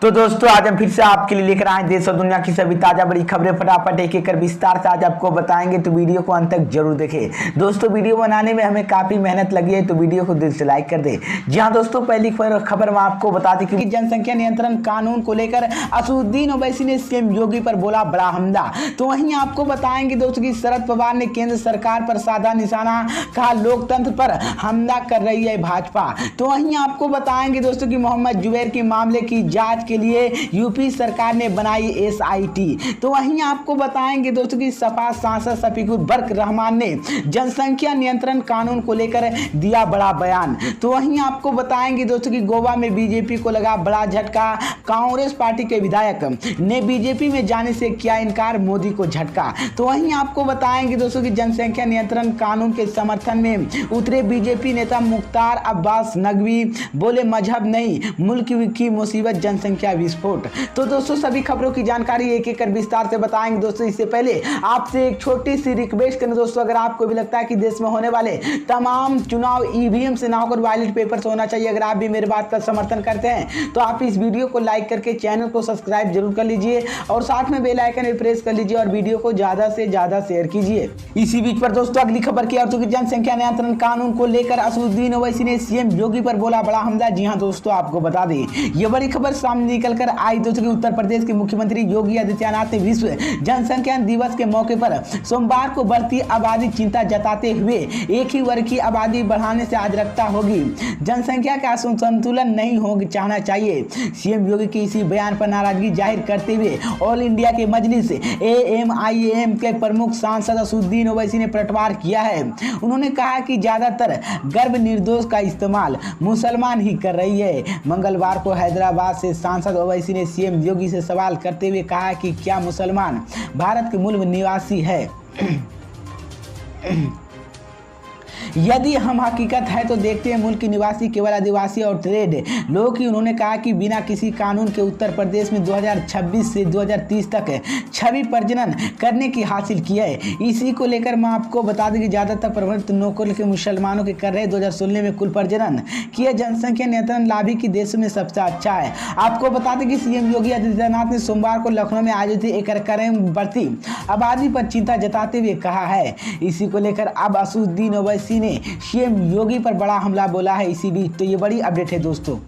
तो दोस्तों आज हम फिर से आपके लिए लेकर आए देश और दुनिया की सभी ताजा बड़ी खबरें फटाफट एक एक कर विस्तार से आज आपको बताएंगे, तो वीडियो को अंत तक जरूर देखें। दोस्तों वीडियो बनाने में हमें काफी मेहनत लगी है, तो वीडियो को दिल से लाइक कर दें। जी हाँ दोस्तों, पहली खबर मैं आपको बता दें कि जनसंख्या नियंत्रण कानून को लेकर असदुद्दीन ओवैसी ने सीएम योगी पर बोला बड़ा हमला। तो वहीं आपको बताएंगे दोस्तों की शरद पवार ने केंद्र सरकार पर साधा निशाना, कहा लोकतंत्र पर हमला कर रही है भाजपा। तो वहीं आपको बताएंगे दोस्तों की मोहम्मद जुबैर के मामले की जांच के लिए यूपी सरकार ने बनाई एसआईटी। तो वहीं आपको बताएंगे दोस्तों की सपा सांसद शफीकुर बर्क रहमान ने जनसंख्या नियंत्रण कानून को लेकर दिया बड़ा बयान। तो वहीं आपको बताएंगे दोस्तों की गोवा में बीजेपी को लगा बड़ा झटका, कांग्रेस पार्टी के विधायक ने बीजेपी में जाने से किया इनकार, मोदी को झटका। तो वहीं आपको बताएंगे दोस्तों की जनसंख्या नियंत्रण कानून के समर्थन में उतरे बीजेपी नेता मुख्तार अब्बास नकवी, बोले मजहब नहीं मुल्क की मुसीबत जनसंख्या विस्फोट। तो दोस्तों सभी खबरों की जानकारी एक एक कर विस्तार से बताएंगे। दोस्तों इससे पहले आपसे एक छोटी सी रिक्वेस्ट करें दोस्तों, अगर आपको भी लगता है कि देश में होने वाले तमाम चुनाव ईवीएम से ना होकर बैलेट पेपर से होना चाहिए, अगर आप भी मेरी बात का समर्थन करते हैं तो आप इस वीडियो को लाइक करके चैनल को सब्सक्राइब जरूर कर लीजिए और साथ में बेल आइकन भी प्रेस कर लीजिए और वीडियो को ज्यादा से ज्यादा शेयर कीजिए। इसी बीच पर दोस्तों अगली खबर की अर्थ जनसंख्या नियंत्रण कानून को लेकर असदुद्दीन ओवैसी ने सीएम योगी पर बोला बड़ा हमला। जी हां दोस्तों, आपको बता दें यह बड़ी खबर सामने निकलकर आई दोस्तों की उत्तर प्रदेश के मुख्यमंत्री योगी आदित्यनाथ ने विश्व जनसंख्या दिवस के मौके पर सोमवार को बढ़ती आबादी चिंता जताते हुए एक ही वर्ग की आबादी बढ़ाने से आदरकता होगी, जनसंख्या का संतुलन नहीं हो चाहना चाहिए। सीएम योगी के इसी बयान पर नाराजगी जाहिर करते हुए ऑल इंडिया के मजलिस एएमआईएम के प्रमुख सांसद असदुद्दीन ओवैसी ने पलटवार किया है। उन्होंने कहा कि ज्यादातर गर्भ निर्दोष का इस्तेमाल मुसलमान ही कर रही है। मंगलवार को हैदराबाद से सांसद ओवैसी ने सीएम योगी से सवाल करते हुए कहा कि क्या मुसलमान भारत के मूल निवासी है? यदि हम हकीकत है तो देखते हैं मुल्क के निवासी केवल आदिवासी और ट्रेड लोग ही। उन्होंने कहा कि बिना किसी कानून के उत्तर प्रदेश में 2026 से 2030 तक छवि प्रजनन करने की हासिल किया है। इसी को लेकर मैं आपको बता दें कि ज्यादातर प्रभावित नौकल के मुसलमानों के कर रहे 2016 में कुल प्रजनन किया जनसंख्या नियंत्रण लाभी की देश में सबसे अच्छा है। आपको बता दें कि सीएम योगी आदित्यनाथ ने सोमवार को लखनऊ में आयोजित एक कार्यक्रम में बढ़ती आबादी पर चिंता जताते हुए कहा है। इसी को लेकर अब असदुद्दीन ओवैसी ने सीएम योगी पर बड़ा हमला बोला है। इसी बीच तो ये बड़ी अपडेट है दोस्तों।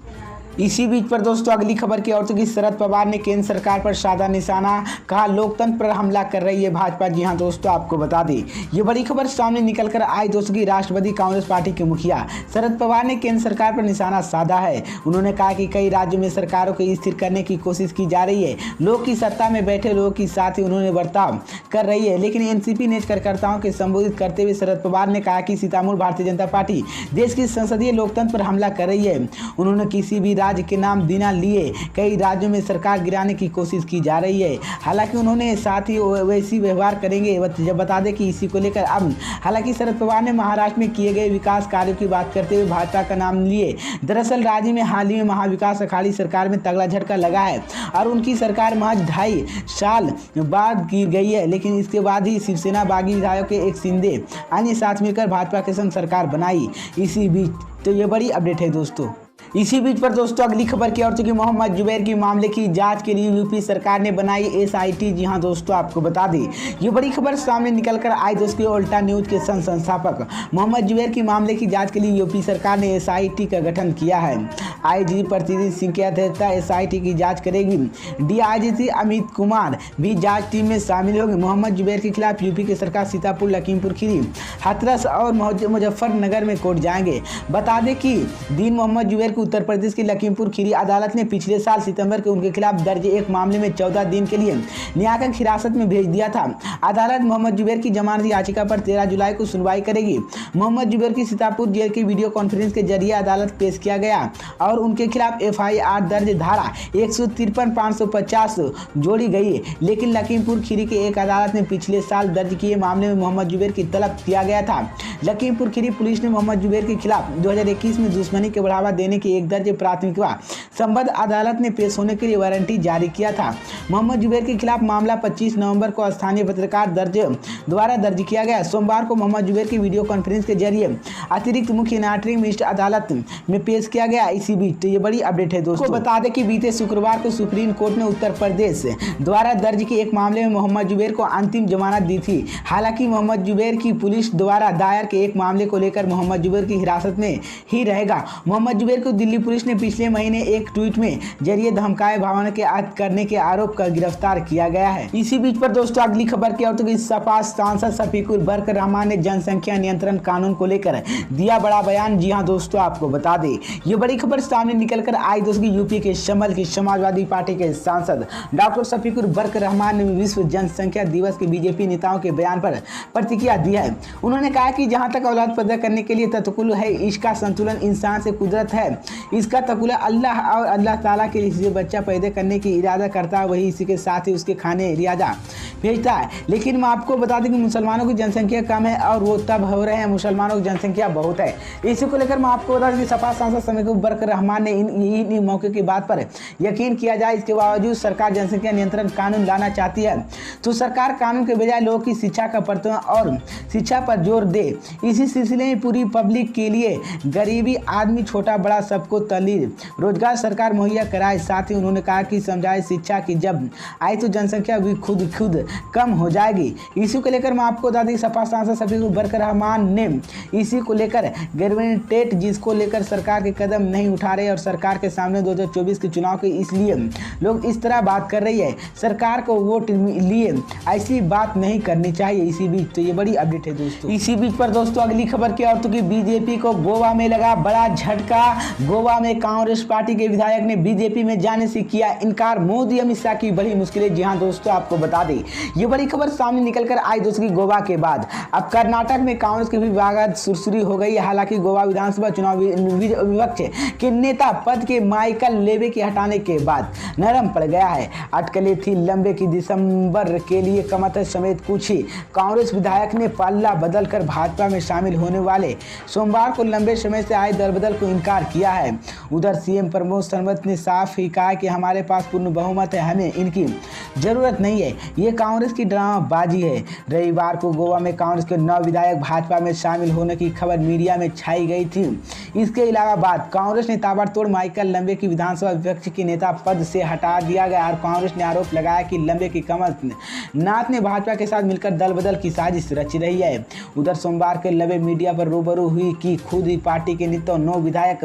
इसी बीच पर दोस्तों अगली खबर की औरतों की शरद पवार ने केंद्र सरकार पर साधा निशाना, कहा लोकतंत्र पर हमला कर रही है भाजपा। जी हां दोस्तों, आपको बता दें ये बड़ी खबर सामने निकलकर आई दोस्तों की राष्ट्रवादी कांग्रेस पार्टी के मुखिया शरद पवार ने केंद्र सरकार पर निशाना साधा है। उन्होंने कहा कि कई राज्यों में सरकारों को स्थिर करने की कोशिश की जा रही है, लोग की सत्ता में बैठे लोगों के साथ ही उन्होंने बर्ताव कर रही है। लेकिन एनसीपी ने कार्यकर्ताओं के संबोधित करते हुए शरद पवार ने कहा कि सीतामूल भारतीय जनता पार्टी देश की संसदीय लोकतंत्र पर हमला कर रही है। उन्होंने किसी भी राज्य के नाम बिना लिए कई राज्यों में सरकार गिराने की कोशिश की जा रही है। हालांकि उन्होंने साथ ही वैसी व्यवहार करेंगे। जब बता दें कि इसी को लेकर अब हालांकि शरद पवार ने महाराष्ट्र में किए गए विकास कार्यों की बात करते हुए भाजपा का नाम लिए। दरअसल राज्य में हाल ही में महाविकास अघाड़ी सरकार में तगड़ा झटका लगा है और उनकी सरकार महज 2.5 साल बाद गिर गई है। लेकिन इसके बाद ही शिवसेना बागी विधायक के एक शिंदे अन्य साथ मिलकर भाजपा के संग सरकार बनाई। इसी बीच तो ये बड़ी अपडेट है दोस्तों। इसी बीच पर दोस्तों अगली खबर की और चूंकि मोहम्मद जुबैर की मामले की जांच के लिए यूपी सरकार ने बनाई एसआईटी। जी हां दोस्तों, आपको बता दें ये बड़ी खबर सामने निकलकर आई दोस्तों उल्टा न्यूज के संस्थापक मोहम्मद जुबैर की मामले की जांच के लिए यूपी सरकार ने एसआईटी का गठन किया है। आईजी प्रतिनिधि सिंह की अध्यक्षता एसआईटी की जाँच करेगी। डीआईजी अमित कुमार भी जाँच टीम में शामिल होंगे। मोहम्मद जुबैर के खिलाफ यूपी की सरकार सीतापुर, लखीमपुर खीरी, हाथरस और मुजफ्फरनगर में कोर्ट जाएंगे। बता दें कि दिन मोहम्मद जुबैर उत्तर प्रदेश की लखीमपुर खीरी अदालत ने पिछले साल सितंबर के उनके खिलाफ दर्ज एक मामले में 14 दिन के लिए न्यायिक हिरासत में भेज दिया था। अदालत मोहम्मद जुबैर की जमानत याचिका पर 13 जुलाई को सुनवाई करेगी। मोहम्मद जुबैर की सीतापुर जेल की वीडियो कॉन्फ्रेंस के जरिए अदालत पेश किया गया और उनके खिलाफ एफआईआर दर्ज धारा 153, 550 जोड़ी गई। लेकिन लखीमपुर खीरी के एक अदालत ने पिछले साल दर्ज किए मामले में मोहम्मद जुबैर की तलब किया गया था। लखीमपुर खीरी पुलिस ने मोहम्मद जुबैर के खिलाफ 2021 में दुश्मनी के बढ़ावा देने करने की एक दर्ज प्राथमिकता संबद्ध अदालत ने पेश होने के लिए वारंटी जारी किया था। मोहम्मद जुबैर के खिलाफ मामला 25 नवंबर को स्थानीय पत्रकार द्वारा दर्ज किया गया। सोमवार को मोहम्मद जुबैर की वीडियो कॉन्फ्रेंस के जरिए अतिरिक्त मुख्य न्यायाधीश मजिस्ट्रेट अदालत में पेश किया गया। इसी बीच ये बड़ी अपडेट है दोस्तों, बता दें कि बीते शुक्रवार को सुप्रीम कोर्ट ने उत्तर प्रदेश द्वारा दर्ज किए एक मामले में मोहम्मद जुबैर को अंतिम जमानत दी थी। हालांकि मोहम्मद जुबैर की पुलिस द्वारा दायर के एक मामले को लेकर मोहम्मद जुबैर की हिरासत में ही रहेगा। मोहम्मद जुबैर को दिल्ली पुलिस ने पिछले महीने एक ट्वीट में जरिए धमकाए भावना के करने के आरोप का गिरफ्तार किया गया है। इसी बीच पर दोस्तों अगली खबर की और तो सपा सांसद शफीकुल बरक रहमान ने जनसंख्या नियंत्रण कानून को लेकर दिया बड़ा बयान। जी हां दोस्तों, आपको बता दें ये बड़ी खबर सामने निकलकर आई दोस्तों की यूपी के शमल की समाजवादी पार्टी के सांसद डॉक्टर शफीकुल बरक रहमान ने विश्व जनसंख्या दिवस के बीजेपी नेताओं के बयान पर प्रतिक्रिया दी है। उन्होंने कहा कि जहां तक औलाद पैदा करने के लिए ततकुल है, इसका संतुलन इंसान से कुदरत है। इसका तकुल अल्लाह और अल्लाह ताला के लिए बच्चा पैदा करने की इरादा करता है, वही इसी के साथ ही उसके खाने रियाजा भेजता है। लेकिन मैं आपको बता दें कि मुसलमानों की जनसंख्या कम है और वो तब हो रहे हैं मुसलमानों की जनसंख्या बहुत है। इसी को लेकर मैं आपको बता दें कि सपा सांसद शफीकुल बरक रहमान ने इन मौके की बात पर यकीन किया जाए। इसके बावजूद सरकार जनसंख्या नियंत्रण कानून लाना चाहती है तो सरकार कानून के बजाय लोगों की शिक्षा का प्रवर्तन और शिक्षा पर जोर दे। इसी सिलसिले में पूरी पब्लिक के लिए गरीबी आदमी छोटा बड़ा सबको तालीम रोजगार सरकार मुहैया कराए। साथ ही उन्होंने कहा कि समझाए शिक्षा की जब आई तो जनसंख्या भी खुद कम हो जाएगी। इसी को लेकर मैं आपको बता दें सपा सांसद शफीकुल बरक रहमान ने इसी को लेकर गवर्नमेंट जिसको लेकर सरकार के कदम नहीं उठा रहे और सरकार के सामने 2024 के चुनाव के इसलिए लोग इस तरह बात कर रही है। सरकार को वोट लिए ऐसी बात नहीं करनी चाहिए। इसी बीच तो ये बड़ी अपडेट है दोस्तों। इसी बीच पर दोस्तों अगली खबर की और तो कि बीजेपी को गोवा में लगा बड़ा झटका। गोवा में कांग्रेस पार्टी के विधायक ने बीजेपी में जाने से किया इनकार। मोदी अमित शाह की बड़ी मुश्किलें। जी हां दोस्तों, आपको बता दें ये बड़ी खबर सामने निकलकर आई दोस्तों की गोवा के बाद अब कर्नाटक में कांग्रेस की भी विवाद सुरसुरी हो गई है। हालांकि गोवा विधानसभा चुनाव विपक्ष के नेता पद के माइकल लेबे के हटाने के बाद नरम पड़ गया है। अटकलें थी लंबे की दिसंबर के लिए कमत समेत कुछ ही कांग्रेस विधायक ने पल्ला बदलकर भाजपा में शामिल होने वाले सोमवार को लंबे समय से आए दरबदल को इनकार किया है। उधर सीएम प्रमोद सावंत ने साफ ही कहा कि हमारे पास पूर्ण बहुमत है, हमें इनकी जरूरत नहीं है, ये कांग्रेस की ड्रामाबाजी है। रविवार को गोवा में कांग्रेस के 9 विधायक भाजपा में शामिल होने की खबर मीडिया में छाई गई थी। इसके अलावा बाद कांग्रेस ने ताबड़तोड़ माइकल लंबे की विधानसभा विपक्ष के नेता पद से हटा दिया गया और कांग्रेस ने आरोप लगाया कि लंबे की कमलनाथ ने भाजपा के साथ मिलकर दल बदल की साजिश रच रही है। उधर सोमवार के लंबे मीडिया पर रूबरू हुई कि खुद ही पार्टी के नेता 9 विधायक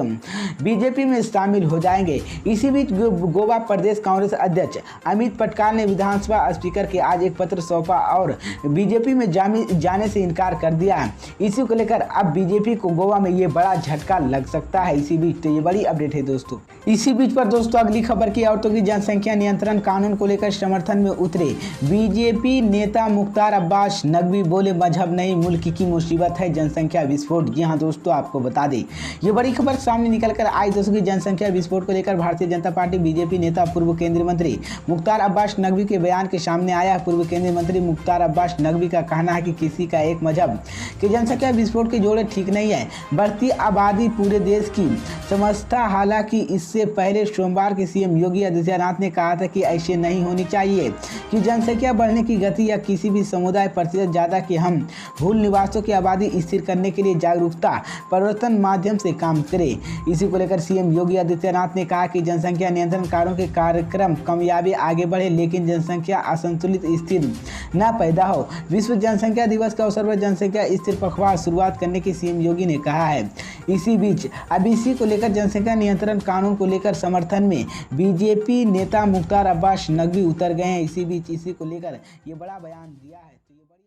बीजेपी में शामिल हो जाएंगे। इसी बीच गोवा प्रदेश कांग्रेस अध्यक्ष अमित पटकाल ने विधानसभा स्पीकर के आज एक पत्र सौंपा और बीजेपी में जाने से इनकार कर दिया है। इसी को लेकर अब बीजेपी को गोवा में ये बड़ा झटका लग सकता है। इसी बीच तो ये बड़ी अपडेट है दोस्तों। इसी बीच पर दोस्तों अगली खबर की औरतों की जनसंख्या नियंत्रण कानून को लेकर समर्थन में उतरे बीजेपी नेता मुख्तार अब्बास नकवी बोले मजहब नहीं मुल्क की मुसीबत है जनसंख्या विस्फोट। जी हाँ दोस्तों, आपको बता दें ये बड़ी खबर सामने निकलकर आई दोस्तों की जनसंख्या विस्फोट को लेकर भारतीय जनता पार्टी बीजेपी नेता पूर्व केंद्रीय मंत्री मुख्तार अब्बास नकवी के बयान के सामने आया। पूर्व केंद्रीय मंत्री मुख्तार अब्बास नकवी का कहना है कि किसी का एक मजहब की जनसंख्या विस्फोट के जोड़े ठीक नहीं है। बढ़ती आबादी पूरे देश की समस्या। हालांकि इससे पहले सोमवार के सीएम योगी आदित्यनाथ ने कहा था कि ऐसे नहीं होनी चाहिए कि जनसंख्या बढ़ने की गति या किसी भी समुदाय प्रतिशत ज़्यादा कि हम मूल निवासियों की आबादी स्थिर करने के लिए जागरूकता परिवर्तन माध्यम से काम करें। इसी को लेकर सीएम योगी आदित्यनाथ ने कहा कि जनसंख्या नियंत्रण कानून के कार्यक्रम कामयाबी आगे बढ़े लेकिन जनसंख्या असंतुलित स्थिर न पैदा हो। विश्व जनसंख्या दिवस के अवसर पर जनसंख्या स्थिर पखवाड़ शुरुआत करने की सीएम योगी ने कहा है। इसी बीच अब इसी को लेकर जनसंख्या नियंत्रण कानून को लेकर समर्थन में बीजेपी नेता मुख्तार अब्बास नकवी उतर गए हैं। इसी बीच इसी को लेकर ये बड़ा बयान दिया है। तो ये बड़ी